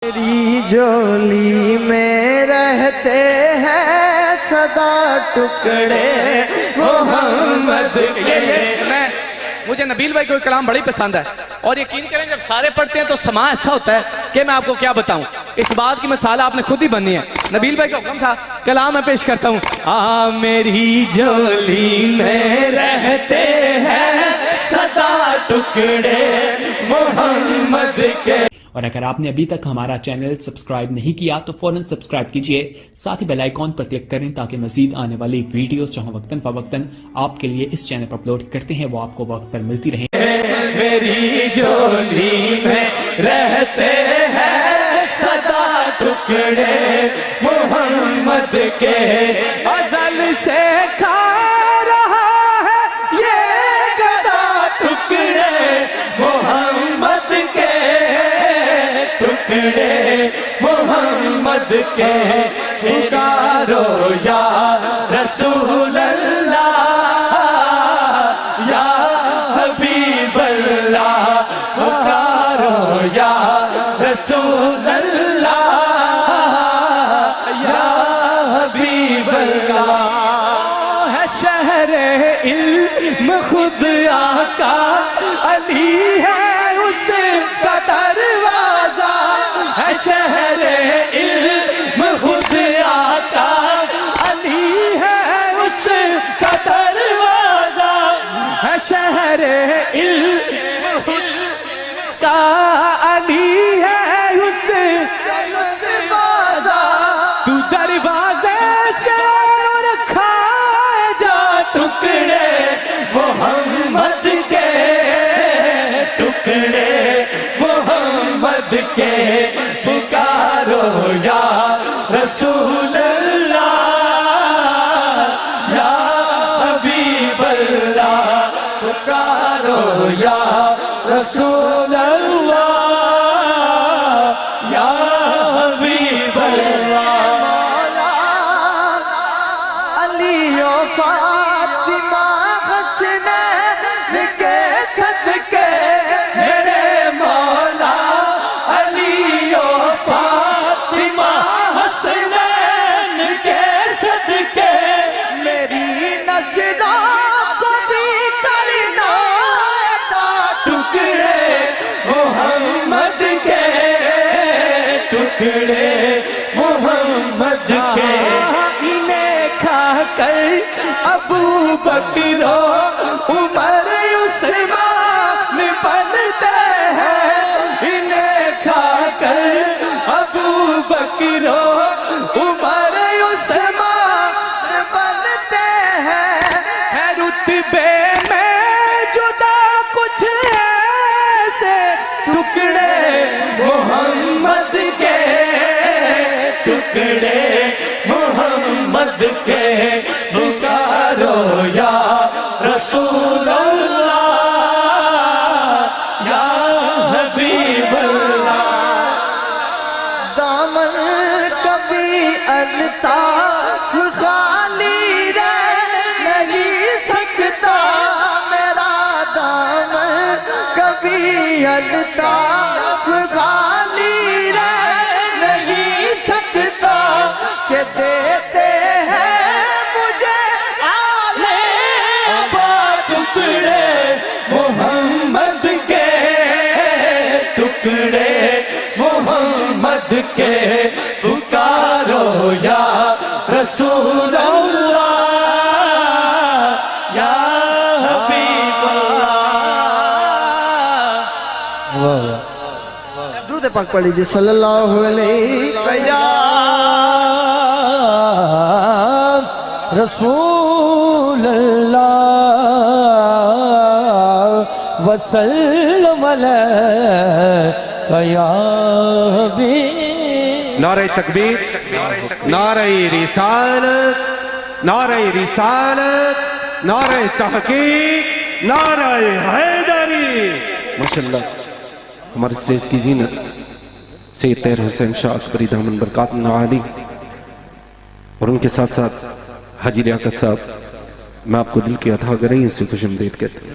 تیری جولی میں رہتے ہیں سدا ٹکڑے محمد کے۔ مجھے نبیل بھائی کو کلام بڑی پسند ہے اور یقین کریں جب سارے پڑھتے ہیں تو سماع ایسا ہوتا ہے کہ میں آپ کو کیا بتاؤں، اس بات کی مثال آپ نے خود ہی بننی ہے۔ نبیل بھائی کا حکم تھا، کلام میں پیش کرتا ہوں۔ میری جولی میں رہتے ہیں سدا ٹکڑے محمد کے۔ اور اگر آپ نے ابھی تک ہمارا چینل سبسکرائب نہیں کیا تو فوراً سبسکرائب کیجئے، ساتھ ہی بیل آئیکن پر کلک کریں تاکہ مزید آنے والی ویڈیوز جہاں وقتاً فوقتاً آپ کے لیے اس چینل پر اپلوڈ کرتے ہیں وہ آپ کو وقت پر ملتی رہیں۔ میری جولی میں رہتے ہیں سدا ٹکڑے محمد کے۔ ازل سے کھا رہا ہے یہ گدا ٹکڑے محمد کے، ٹکڑے محمد کے۔ پکارو یا رسول اللہ یا حبیب اللہ، پکارو یا رسول اللہ یا حبیب اللہ۔ ہے شہر علم خود آقا علی ہے اس کا دروازہ، ہے شہر علم خود آقا علی ہے اس کا دروازہ، ہے شہر علم خود کا علی ہے اس دروازہ۔ تو دروازے سے اور کھائے جا ٹکڑے محمد کے، ٹکڑے محمد کے۔ پکارو یا رسول اللہ یا حبیب اللہ، پکارو یا رسول اللہ یا حبیب اللہ۔ علی و فاطمہ حسنین کے صدقے میرے مولا، علی و فاطمہ حسنین کے صدقے میری نسلوں کو بھی کرنا ٹکڑے محمد کے، ٹکڑے محمد کے۔ انہیں کھا کر ابو بکر و عمر عثمان بنتے ہیں، انہیں کھا کر ابو بکر و عمر عثمان بنتے ہیں۔ ہے رتبے میں جدا کچھ ایسے ٹکڑے محمد کے، ٹکڑے محمد کے۔ پکارو یا رسول اللہ یا حبیب اللہ۔ دامن کبھی الطاف خالی رہ نہیں سکتا، میرا دامن کبھی الطاف خالی رہ نہیں سکتا، کہ دیتے ہیں مجھے آلے ابا ٹکڑے محمد کے، ٹکڑے محمد کے۔ پکارو یا رسول اللہ یا حبیب اللہ۔ درود پاک پڑھ لیجیے صلی اللہ علیہ رسول اللہ وسلم علیہ یا حبیب۔ نعرہ تکبیر، نعرہ رسالت، نعرہ رسالت، نعرہ تحقیق، نعرہ حیدری۔ ماشاءاللہ ہمارے اسٹیج کی زینت سید طاہر حسین شاہ اکبری دامن برکاتہ عالی، اور ان کے ساتھ ساتھ حاجی لیاقت صاحب، میں آپ کو دل کی عطا کریں سے خوش آمدید کہتے ہیں۔